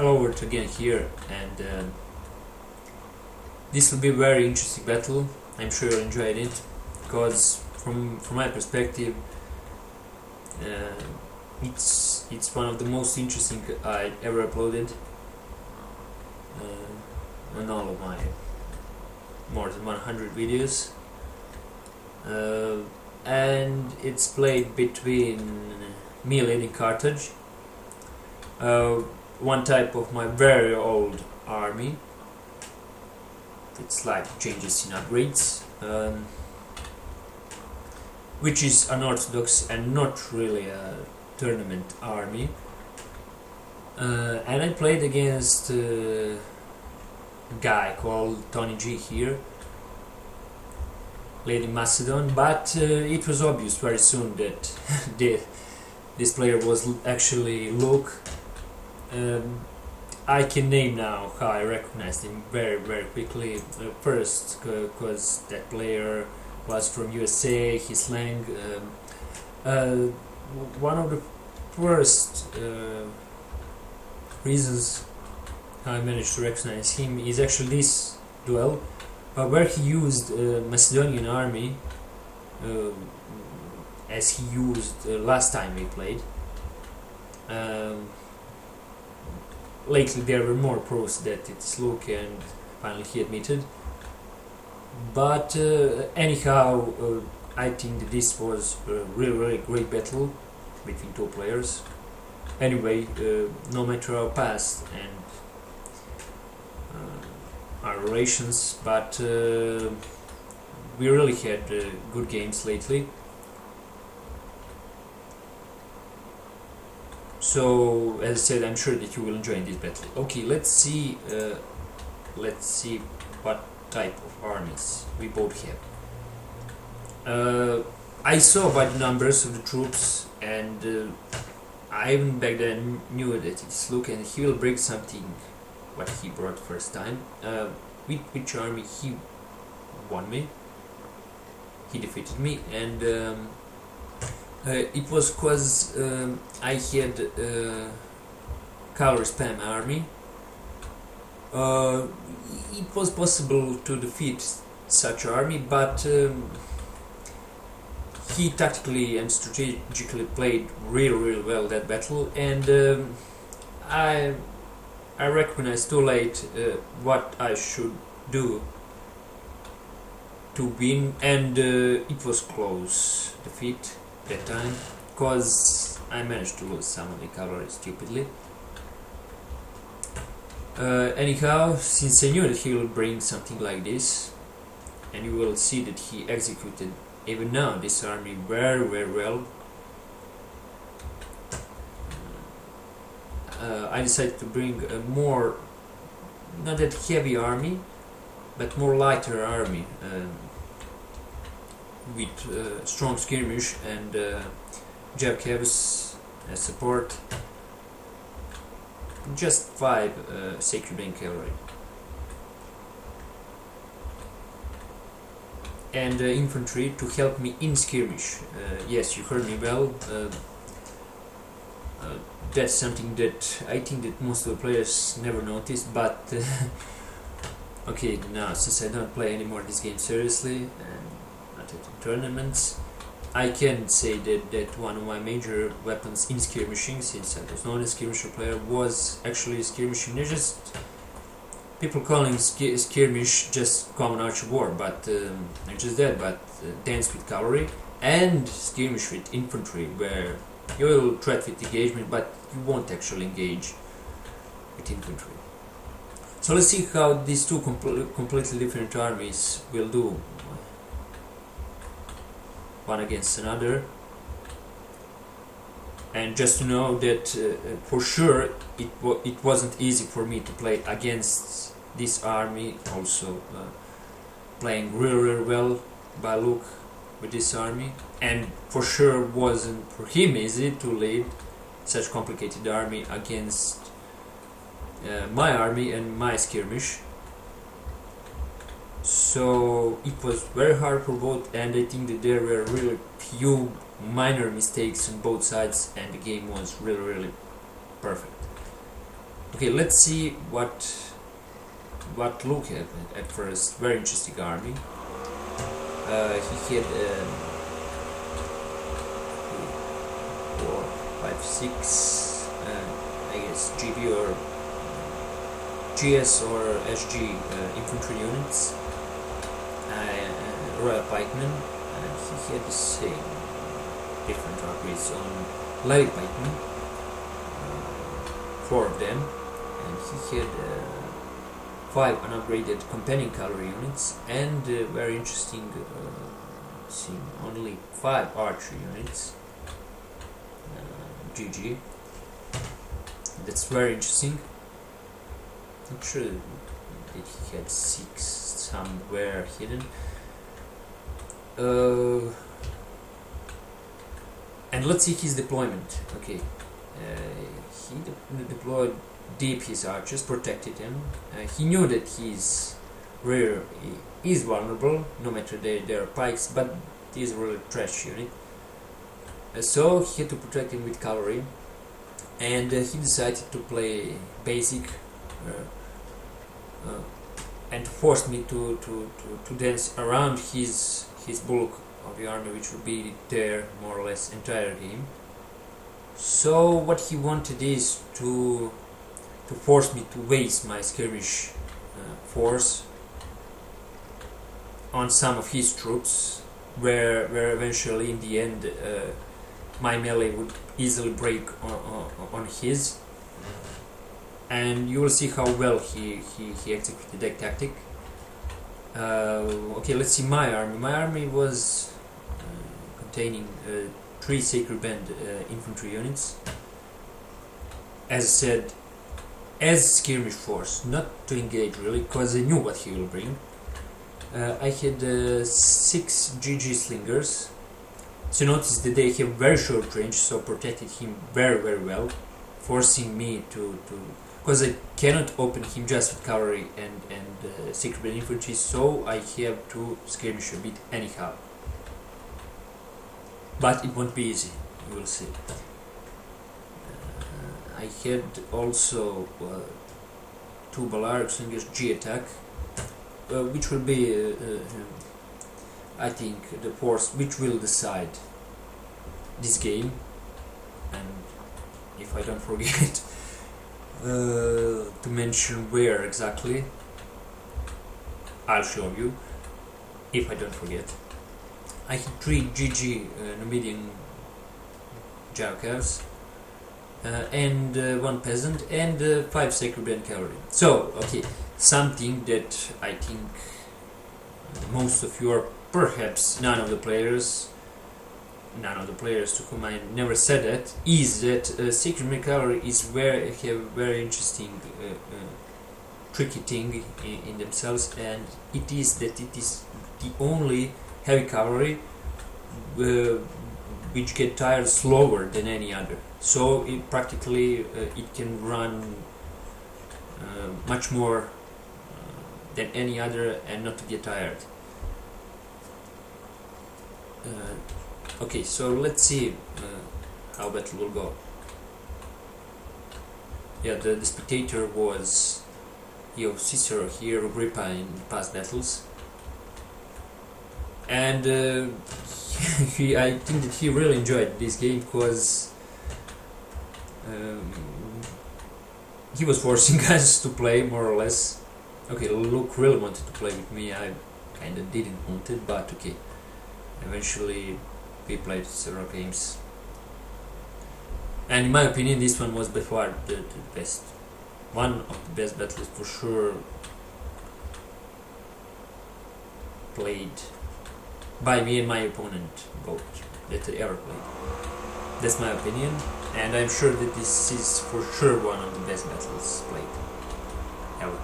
Hello, we're again here, and this will be a very interesting battle. I'm sure you'll enjoy it, because from my perspective, it's one of the most interesting I ever uploaded on all of my more than 100 videos, and it's played between me leading Carthage, one type of my very old army. It's like changes in upgrades, which is unorthodox and not really a tournament army. And I played against a guy called Tony G here, leading Macedon, but it was obvious very soon that this player was actually Luke. I can name now how I recognized him very quickly. First, because that player was from USA, his slang. One of the first reasons how I managed to recognize him is actually this duel, where he used Macedonian army as he used last time we played. Lately there were more pros that it's Luke, and finally he admitted. But anyhow, I think that this was a really great battle between two players. Anyway, no matter our past and our relations, but we really had good games lately. So, as I said, I'm sure that you will enjoy this battle. Okay, let's see what type of armies we both have. I saw by the numbers of the troops, and I even back then knew that it's Luke, and he will bring something what he brought first time. With which army he won me, he defeated me, and it was because I had cavalry spam army. It was possible to defeat such army, but he tactically and strategically played really well that battle, and I recognized too late what I should do to win, and it was close defeat that time, because I managed to lose some of the cavalry stupidly. Anyhow, since I knew that he will bring something like this, and you will see that he executed even now this army very well, I decided to bring a more, not that heavy army, but more lighter army, with strong skirmish and jab caves as support. Just 5 sacred lane cavalry and infantry to help me in skirmish. Yes, you heard me well. That's something that I think that most of the players never noticed, but okay, now since I don't play anymore this game seriously and not at tournaments, I can say that one of my major weapons in skirmishing, since I was not a skirmisher player, was actually skirmishing. Not just people calling skirmish just common archer war, but not just that, but dance with cavalry and skirmish with infantry, where you will threat with engagement, but you won't actually engage with infantry. So let's see how these two completely different armies will do one against another. And just to know that for sure it wasn't easy for me to play against this army, also playing really well by Luke with this army, and for sure wasn't for him easy to lead such complicated army against my army and my skirmish. So it was very hard for both, and I think that there were really few minor mistakes on both sides, and the game was really perfect. Okay, let's see what look at first. Very interesting army. He had 4, 5, 6, I guess GB or GS or SG infantry units, Royal Pikemen, and he had the same different upgrades on Levy Pikemen, 4 of them, and he had 5 unupgraded companion cavalry units, and very interesting scene, only 5 archery units. GG. That's very interesting. Not sure that he had 6 somewhere hidden. And let's see his deployment. Okay, he deployed deep his archers, protected him. He knew that his rear is vulnerable, no matter there are pikes, but he is a really trash unit. So he had to protect him with cavalry, and he decided to play basic and forced me to dance around his bulk of the army, which would be there more or less entire game. So what he wanted is to force me to waste my skirmish force on some of his troops, where eventually in the end my melee would easily break on his, and you will see how well he executed that tactic. Okay, let's see my army. My army was containing 3 Sacred Band infantry units, as I said, as skirmish force, not to engage really, because I knew what he will bring. I had 6 GG slingers. So notice that they have very short range, so protected him very well, forcing me to because I cannot open him just with cavalry and Sacred Band infantry, so I have to skirmish a bit anyhow. But it won't be easy, you will see. I had also 2 Balearic slingers G attack, which will be I think the force which will decide this game, and if I don't forget to mention where exactly, I'll show you if I don't forget. I had 3 GG Numidian Jackals and 1 peasant and 5 Sacred Band cavalry. So, okay, something that I think most of you are, perhaps none of the players to whom I never said that, is that Sacred Band cavalry is very interesting tricky thing in themselves, and it is the only heavy cavalry which get tired slower than any other. So it practically it can run much more than any other and not to get tired. Okay, so let's see how battle will go. Yeah, the spectator was Cicero here, Agrippa in past battles, and I think that he really enjoyed this game because he was forcing us to play more or less. Okay, Luke really wanted to play with me. I kinda didn't want it, but okay. Eventually, we played several games, and in my opinion, this one was by far the best. One of the best battles for sure played by me and my opponent, both that I ever played. That's my opinion, and I'm sure that this is for sure one of the best battles played ever.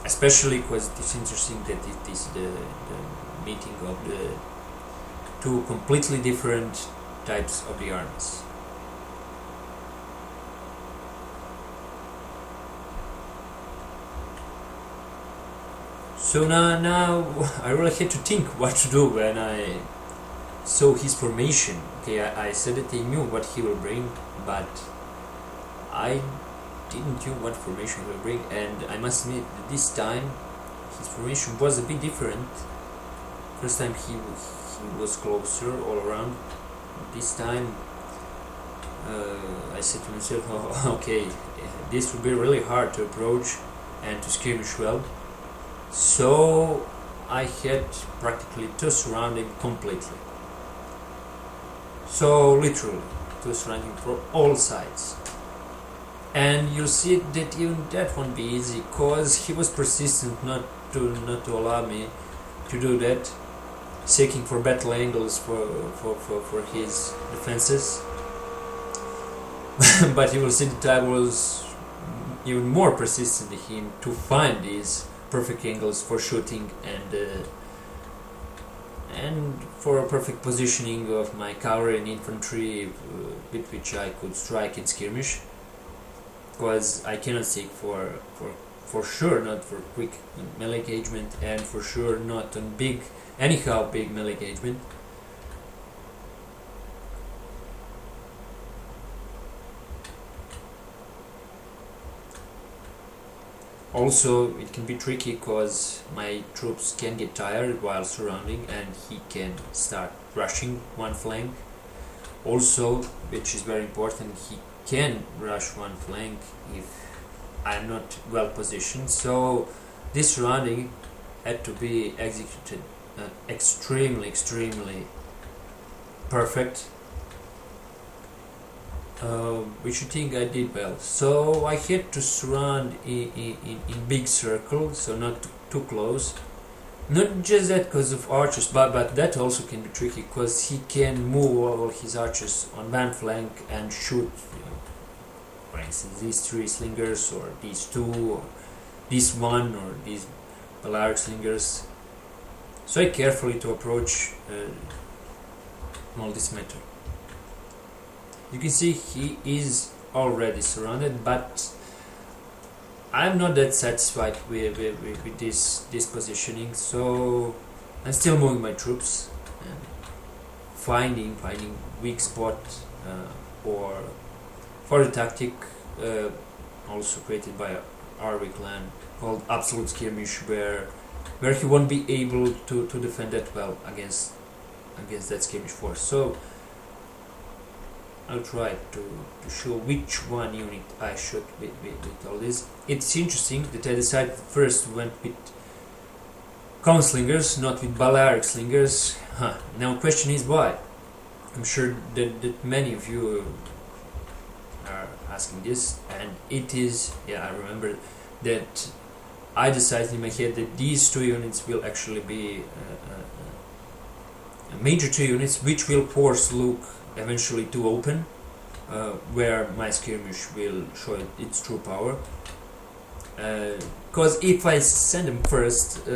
Especially because it's interesting that it is the meeting of the 2 completely different types of the armies. So now I really had to think what to do when I saw his formation. Okay, I said that I knew what he will bring, but I didn't know what formation he will bring, and I must admit that this time his formation was a bit different. First time he was closer all around. This time I said to myself, oh, okay, this will be really hard to approach and to skirmish well. So I had practically to surround him completely. So literally to surround him from all sides. And you'll see that even that won't be easy, because he was persistent not to allow me to do that, seeking for battle angles for his defenses. But you will see that I was even more persistent than him to find these perfect angles for shooting and for a perfect positioning of my cavalry and infantry with which I could strike and skirmish. Because I cannot seek for sure not for quick melee engagement, and for sure not on big melee engagement. Also, it can be tricky because my troops can get tired while surrounding, and he can start rushing one flank. Also, which is very important, he can rush one flank if I'm not well positioned. So this surrounding had to be executed extremely perfect, which I think I did well. So I had to surround in big circle, so not too close. Not just that because of archers, but that also can be tricky, because he can move all his archers on one flank and shoot, for instance, these 3 slingers, or these 2, or this 1, or these Balearic slingers. So I carefully to approach all this matter. You can see he is already surrounded, but I'm not that satisfied with this positioning, so I'm still moving my troops and finding weak spot or for the tactic also created by our clan called Absolute Skirmish, where he won't be able to defend that well against that skirmish force. So I'll try to show which one unit I shoot with all this. It's interesting that I decided first went with common slingers, not with Balearic slingers. Now question is why? I'm sure that many of you are asking this, and it is, I remember that I decided in my head that these 2 units will actually be major 2 units which will force Luke eventually to open, where my skirmish will show its true power. Because if I send him first,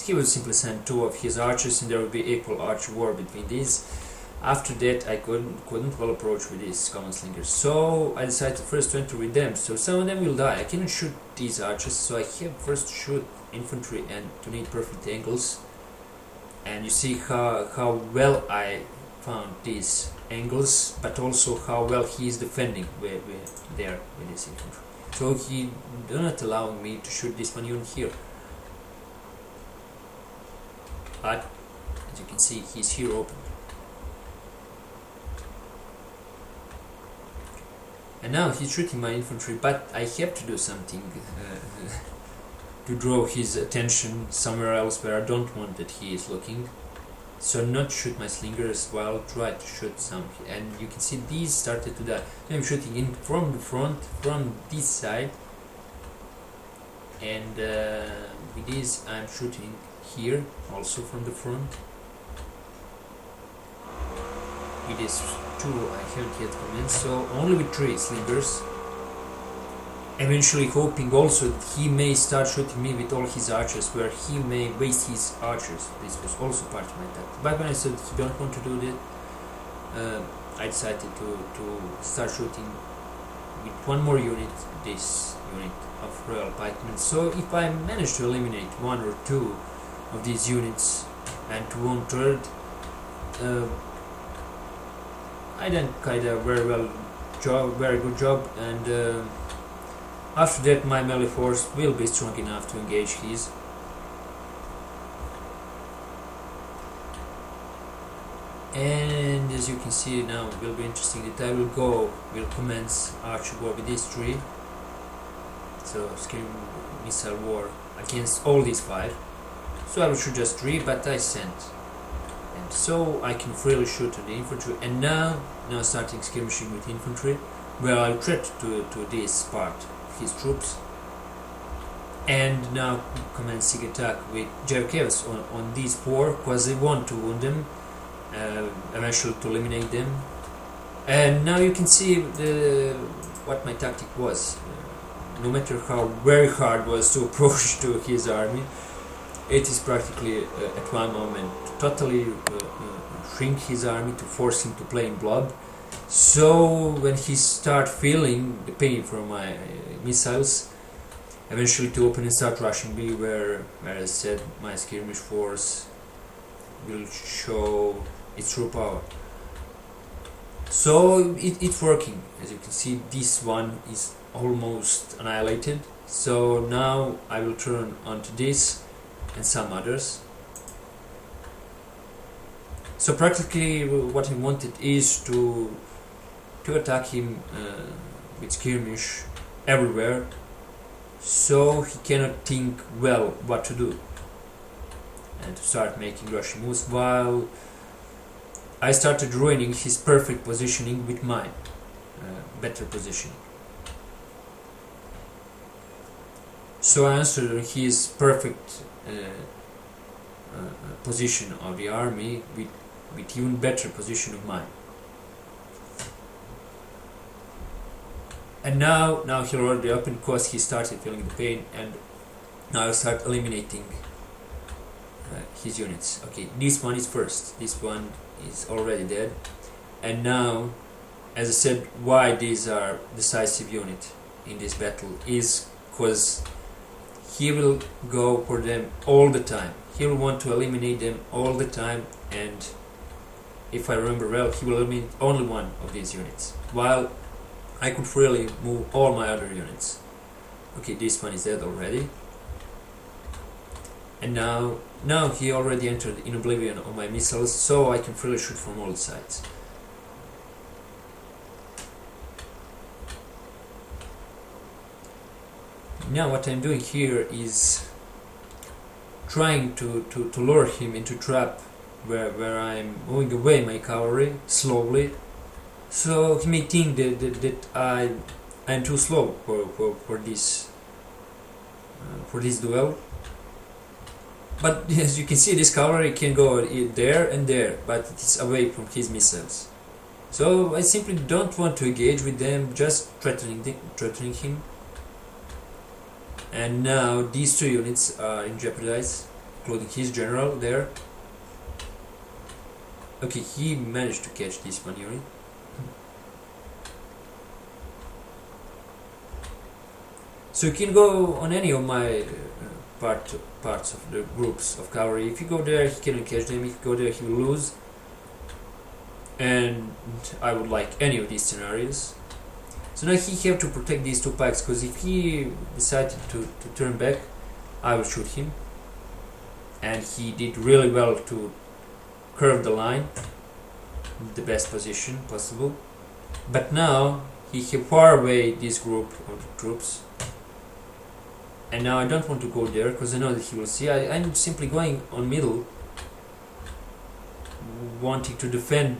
he will simply send 2 of his archers, and there will be equal archer war between these. After that, I couldn't well approach with these common slingers, so I decided to first to enter with them. So some of them will die. I cannot shoot these archers, so I have first to shoot infantry and to need perfect angles. And you see how well I found these angles, but also how well he is defending with this infantry. So he not allowing me to shoot this one unit here. But as you can see, he's here open. And now he's shooting my infantry, but I have to do something to draw his attention somewhere else where I don't want that he is looking. So not shoot my slingers while try to shoot some, and you can see these started to die. I'm shooting in from the front, from this side, and with this I'm shooting here also from the front. With this 2 I haven't yet commenced, so only with 3 slingers. Eventually hoping also that he may start shooting me with all his archers, where he may waste his archers. This was also part of my tactic. But when I said he don't want to do that, I decided to start shooting with 1 more unit, this unit of Royal Pikemen. So if I manage to eliminate 1 or 2 of these units and to 1/3, I then kinda very well very good job, and after that my melee force will be strong enough to engage his. And as you can see now, it will be interesting that I will commence archer war with these 3. So skirmish missile war against all these 5. So I will shoot just 3, but I sent. And so I can freely shoot to the infantry. And now starting skirmishing with infantry, where I'll threat to this part of his troops. And now commencing attack with Jerkevs on these 4, because I want to wound them. Eventually to eliminate them. And now you can see what my tactic was. No matter how very hard was to approach to his army, it is practically at one moment to totally shrink his army, to force him to play in blood. So when he start feeling the pain from my missiles, eventually to open and start rushing me, where as I said, my skirmish force will show its true power. So it's working. As you can see, this one is almost annihilated. So now I will turn onto this and some others. So practically what I wanted is to attack him with skirmish everywhere, so he cannot think well what to do, and to start making rushing moves, while I started ruining his perfect positioning with mine, better positioning. So I answered his perfect position of the army with even better position of mine. And now he already opened, because he started feeling the pain, and now I start eliminating his units. Okay, this one is first. This one is already dead. And now, as I said, why these are decisive unit in this battle is because he will go for them all the time. He will want to eliminate them all the time, and if I remember well, he will eliminate only one of these units, while I could freely move all my other units. Okay, this one is dead already. And now he already entered in oblivion on my missiles, so I can freely shoot from all sides. Now what I'm doing here is trying to lure him into trap where I'm moving away my cavalry slowly, so he may think that I'm too slow for this duel. But as you can see, this cavalry can go there and there, but it is away from his missiles. So I simply don't want to engage with them, just threatening him. And now these 2 units are in jeopardy, including his general there. Okay, he managed to catch this one unit. So you can go on any of my parts of the groups of cavalry. If you go there, he cannot catch them. If you go there, he will lose. And I would like any of these scenarios. So now he have to protect these 2 pikes, because if he decided to turn back, I will shoot him. And he did really well to curve the line, the best position possible. But now he have far away this group of the troops. And now I don't want to go there, because I know that he will see. I'm simply going on middle, wanting to defend,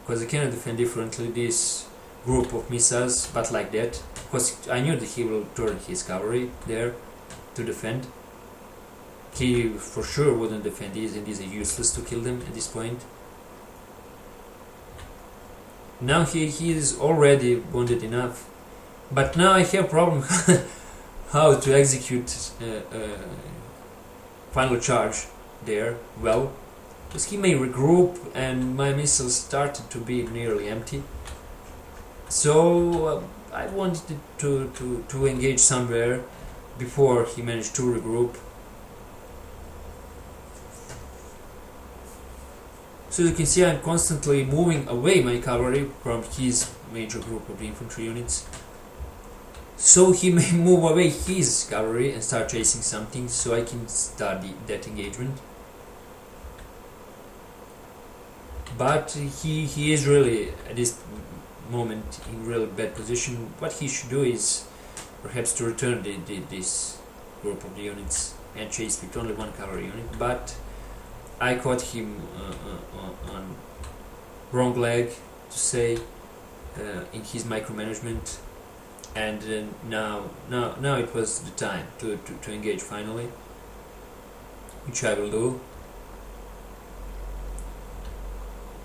because I cannot defend differently this group of missiles, but like that, because I knew that he will turn his cavalry there to defend. He for sure wouldn't defend these, and these are useless to kill them at this point. Now he is already wounded enough, but now I have a problem how to execute final charge there well, because he may regroup and my missiles started to be nearly empty. So I wanted to engage somewhere before he managed to regroup. So you can see I'm constantly moving away my cavalry from his major group of the infantry units, so he may move away his cavalry and start chasing something, so I can start that engagement. But he is really at this moment in really bad position. What he should do is perhaps to return this group of the units and chase with only one cavalry unit, but I caught him on wrong leg, to say, in his micromanagement, and now it was the time to engage finally, which I will do.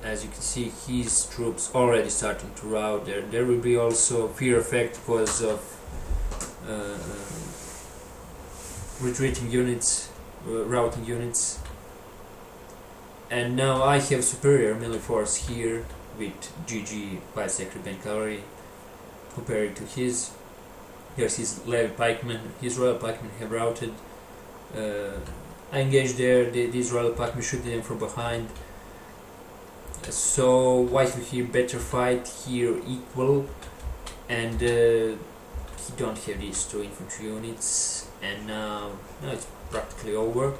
As you can see, his troops already starting to rout. There will be also fear effect because of retreating units, routing units. And now I have superior melee force here with GG 5 Sacred Band Cavalry compared to his. Here's his levy pikemen. His royal pikemen have routed. I engaged there. These royal pikemen shooting them from behind. So white here better fight, here equal, and he don't have these two infantry units, and now it's practically over.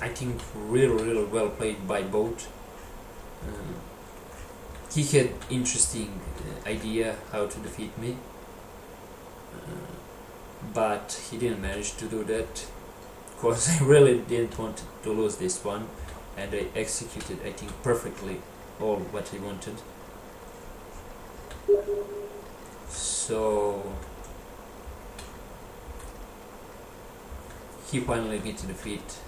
I think really well played by both. He had interesting idea how to defeat me, but he didn't manage to do that, because I really didn't want to lose this one, and I executed, I think, perfectly all what I wanted. So he finally beat the defeat.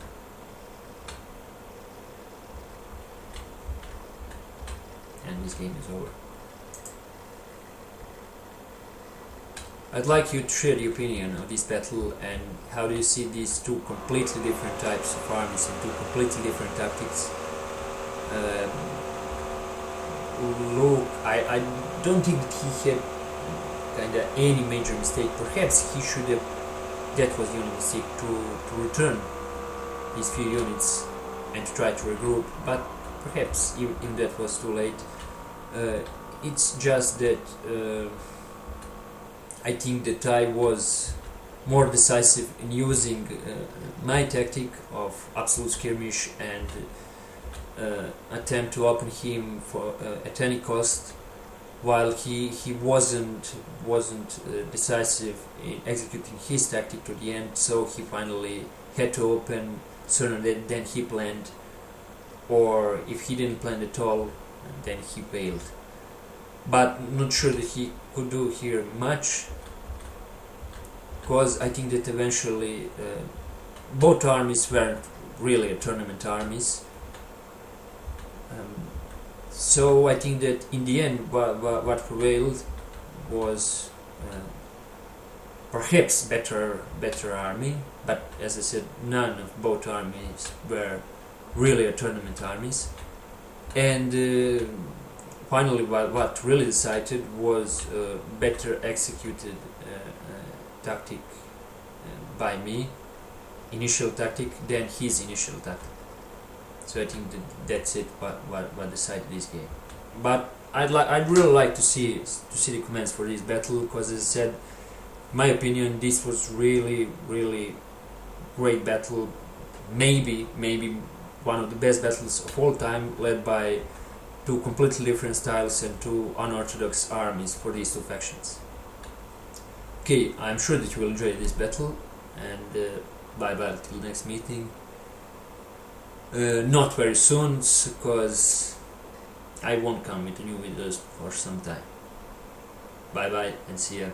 And this game is over. I'd like you to share your opinion on this battle, and how do you see these two completely different types of armies and two completely different tactics. Look, I don't think that he had kinda any major mistake. Perhaps he should have, that was the only mistake, to return his few units and to try to regroup, but perhaps even that was too late. It's just that I think that I was more decisive in using my tactic of absolute skirmish and attempt to open him for at any cost, while he wasn't decisive in executing his tactic to the end. So he finally had to open sooner than he planned, or if he didn't plan at all, then he failed. But not sure that he could do here much, because I think that eventually both armies weren't really tournament armies. So I think that in the end what prevailed was perhaps better army, but as I said, none of both armies were really tournament armies. And finally what really decided was better executed tactic by me, initial tactic, than his initial tactic. So I think that's it. What decided this game. But I'd really like to see the comments for this battle, because as I said, in my opinion, this was really great battle. Maybe one of the best battles of all time, led by two completely different styles and two unorthodox armies for these two factions. Okay, I'm sure that you will enjoy this battle, and bye bye till next meeting. Not very soon, because I won't come with new videos for some time. Bye bye and see ya.